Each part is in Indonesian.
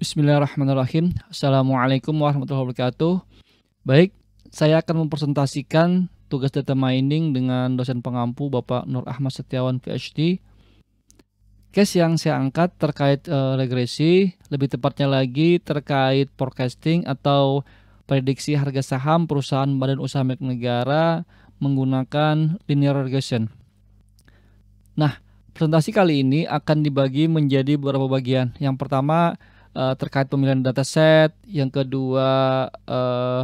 Bismillahirrahmanirrahim. Assalamualaikum warahmatullahi wabarakatuh. Baik, saya akan mempresentasikan tugas data mining dengan dosen pengampu Bapak Nur Ahmad Setiawan PhD. Case yang saya angkat terkait regresi, lebih tepatnya lagi terkait forecasting atau prediksi harga saham perusahaan badan usaha milik negara menggunakan linear regression. Nah, presentasi kali ini akan dibagi menjadi beberapa bagian. Yang pertama terkait pemilihan dataset, yang kedua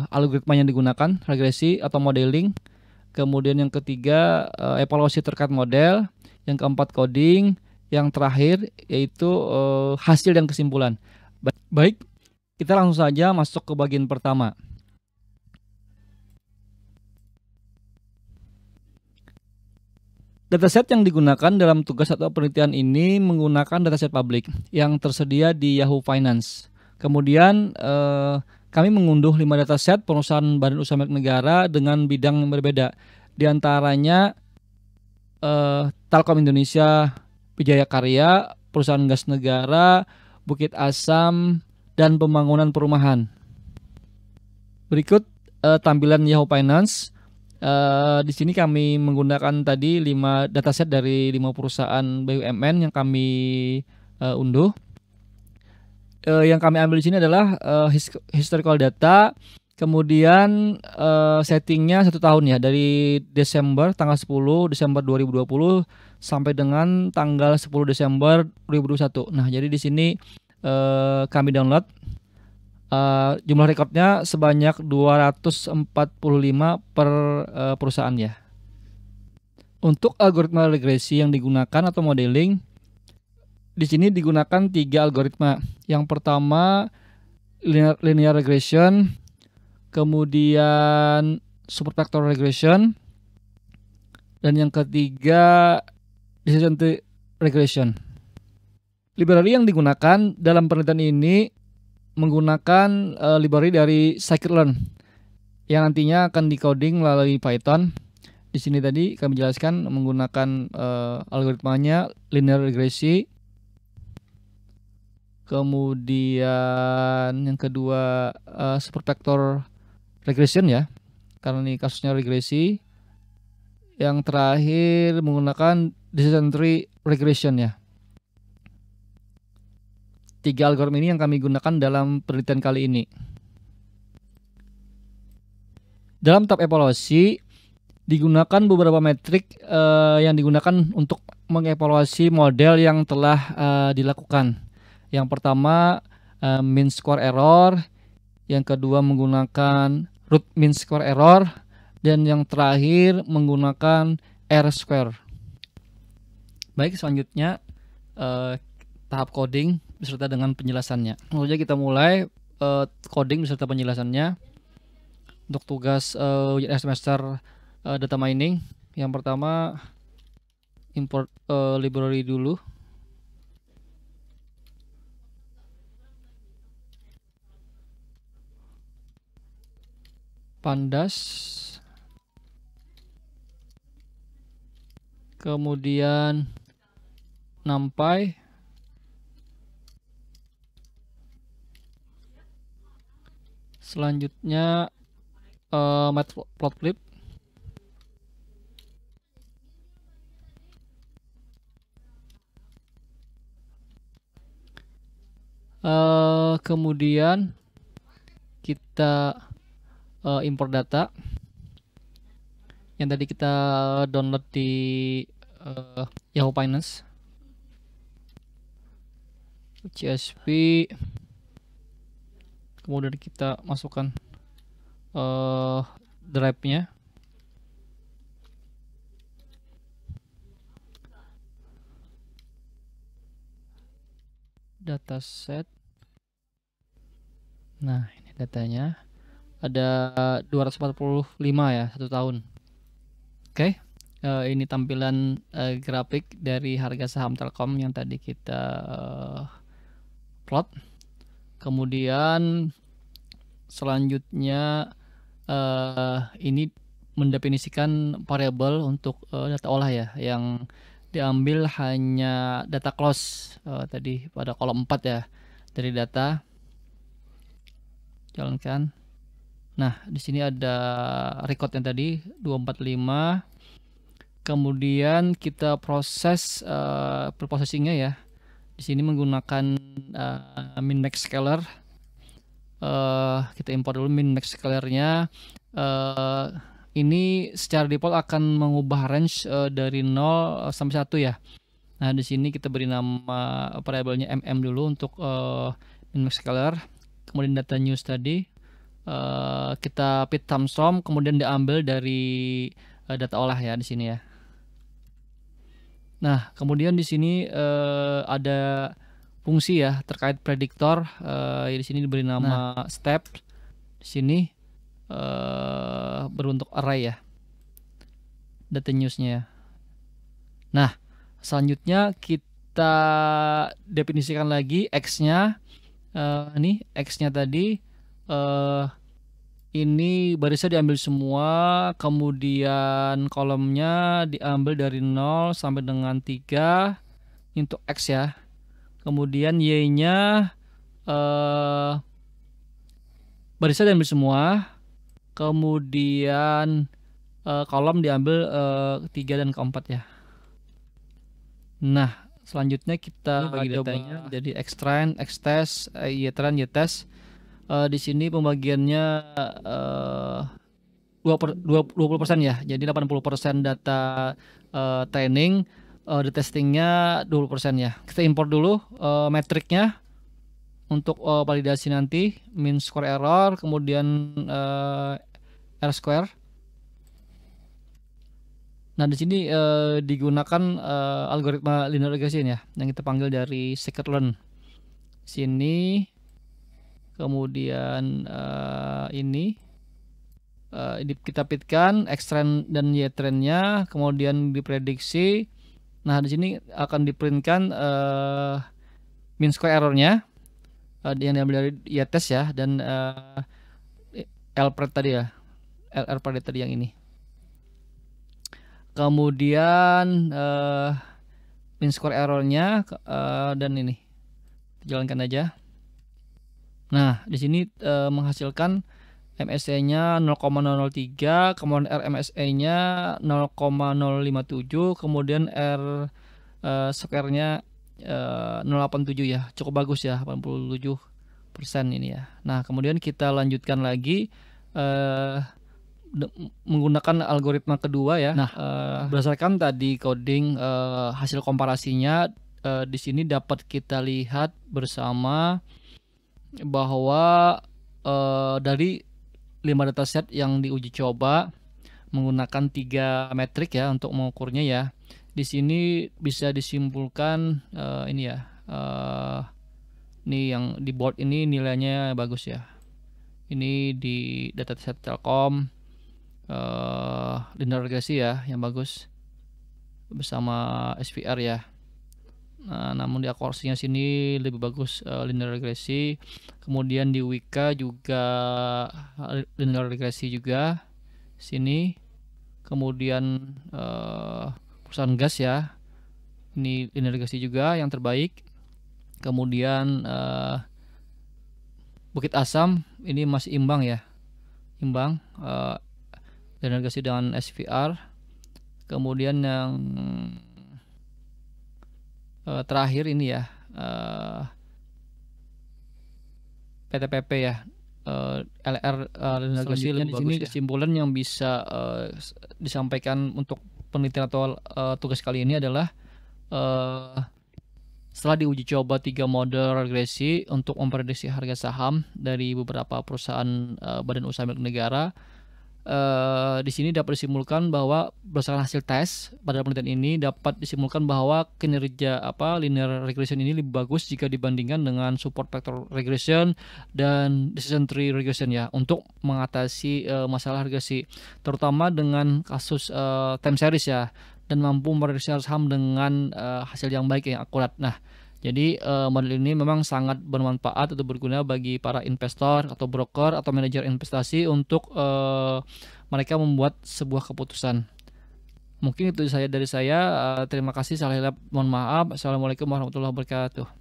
algoritma yang digunakan, regresi atau modeling, kemudian yang ketiga evaluasi terkait model, yang keempat coding, yang terakhir yaitu hasil dan kesimpulan. Baik, kita langsung saja masuk ke bagian pertama. Dataset yang digunakan dalam tugas atau penelitian ini menggunakan dataset publik yang tersedia di Yahoo Finance. Kemudian kami mengunduh 5 dataset perusahaan badan usaha milik negara dengan bidang yang berbeda. Di antaranya Telkom Indonesia, Wijaya Karya, perusahaan gas negara, Bukit Asam, dan pembangunan perumahan. Berikut tampilan Yahoo Finance. Di sini kami menggunakan tadi 5 dataset dari 5 perusahaan BUMN yang kami unduh. Yang kami ambil di sini adalah historical data, kemudian settingnya 1 tahun ya, dari Desember tanggal 10 Desember 2020 sampai dengan tanggal 10 Desember 2021. Nah, jadi di sini kami download. Jumlah rekornya sebanyak 245 per perusahaan ya. Untuk algoritma regresi yang digunakan atau modeling, di sini digunakan 3 algoritma. Yang pertama linear regression, kemudian superfactor regression, dan yang ketiga decision tree regression. Library yang digunakan dalam penelitian ini menggunakan library dari scikit-learn yang nantinya akan decoding melalui Python. Di sini tadi kami jelaskan menggunakan algoritmanya linear regresi. Kemudian yang kedua superfactor regression ya, karena ini kasusnya regresi. Yang terakhir menggunakan decision tree regression ya. 3 algoritma ini yang kami gunakan dalam penelitian kali ini. Dalam tahap evaluasi digunakan beberapa metrik yang digunakan untuk mengevaluasi model yang telah dilakukan. Yang pertama mean square error, yang kedua menggunakan root mean square error, dan yang terakhir menggunakan R square. Baik, selanjutnya tahap coding beserta dengan penjelasannya. Lalu saja kita mulai coding beserta penjelasannya. Untuk tugas ujian semester data mining, yang pertama import library dulu. Pandas, kemudian NumPy, selanjutnya matplotlib, kemudian kita import data yang tadi kita download di Yahoo Finance, CSV, kemudian kita masukkan drive-nya, dataset. Nah, ini datanya ada 245 ya, 1 tahun. Oke, ini tampilan grafik dari harga saham Telkom yang tadi kita plot. Kemudian selanjutnya ini mendefinisikan variabel untuk data olah ya, yang diambil hanya data close tadi pada kolom 4 ya dari data. jalankan. Nah, di sini ada recordnya tadi 245. Kemudian kita proses preprocessingnya ya. Di sini menggunakan min max scaler. Kita import dulu min max scalernya. Ini secara default akan mengubah range dari 0 sampai 1 ya. Nah, di sini kita beri nama variabelnya mm dulu untuk min max scaler. Kemudian data news tadi kita pit thumb sum, kemudian diambil dari data olah ya di sini ya. Nah, kemudian di sini ada fungsi ya terkait prediktor. Di sini diberi nama step. Di sini berbentuk array ya, data newsnya. Nah, selanjutnya kita definisikan lagi x-nya. Ini x-nya tadi. Ini barisnya diambil semua, kemudian kolomnya diambil dari 0 sampai dengan 3 untuk X ya. Kemudian Y-nya barisnya diambil semua, kemudian kolom diambil 3 dan keempat ya. Nah, selanjutnya kita bagi datanya jadi Xtrain, Xtest, Ytrain, Ytest. Di sini pembagiannya 20% ya, jadi 80% data training, the testingnya 20% ya. Kita import dulu metriknya untuk validasi nanti, mean square error, kemudian R square. Nah, di sini digunakan algoritma linear regression ya, yang kita panggil dari scikit-learn. Sini kemudian ini kita pitkan Xtrain dan Ytrain-nya, kemudian diprediksi. Nah, di sini akan diprintkan mean square error-nya yang diambil dari Ytest ya, dan LPRED tadi ya, LRPRED tadi yang ini. Kemudian mean square error-nya dan ini jalankan aja. Nah, di sini menghasilkan MSE-nya 0,003, kemudian RMSE-nya 0,057, kemudian R square-nya 0,87 ya. Cukup bagus ya, 87% ini ya. Nah, kemudian kita lanjutkan lagi menggunakan algoritma kedua ya. Nah, berdasarkan tadi coding hasil komparasinya di sini dapat kita lihat bersama bahwa dari 5 dataset yang diuji coba menggunakan 3 metrik ya untuk mengukurnya ya. Di sini bisa disimpulkan ini ya. Ini yang di board ini nilainya bagus ya. Ini di dataset Telkom linear regresi ya yang bagus bersama SVR ya. Nah, namun di akurasinya sini lebih bagus linear regresi. Kemudian di Wika juga linear regresi juga sini. Kemudian perusahaan gas ya, ini linear regresi juga yang terbaik. Kemudian Bukit Asam ini masih imbang ya, imbang linear regresi dengan SVR. Kemudian yang terakhir ini ya PTPP ya, LR linear regresi. Di sini kesimpulan yang bisa disampaikan untuk penelitian atau tugas kali ini adalah setelah diuji coba 3 model regresi untuk memprediksi harga saham dari beberapa perusahaan badan usaha milik negara, di sini dapat disimpulkan bahwa berdasarkan hasil tes pada penelitian ini dapat disimpulkan bahwa kinerja linear regression ini lebih bagus jika dibandingkan dengan support vector regression dan decision tree regression ya, untuk mengatasi masalah regresi, terutama dengan kasus time series ya, dan mampu memprediksi saham dengan hasil yang baik yang akurat. Nah, jadi model ini memang sangat bermanfaat atau berguna bagi para investor atau broker atau manajer investasi untuk mereka membuat sebuah keputusan. Mungkin itu dari saya. Terima kasih. Salah hilap mohon maaf. Assalamualaikum warahmatullahi wabarakatuh.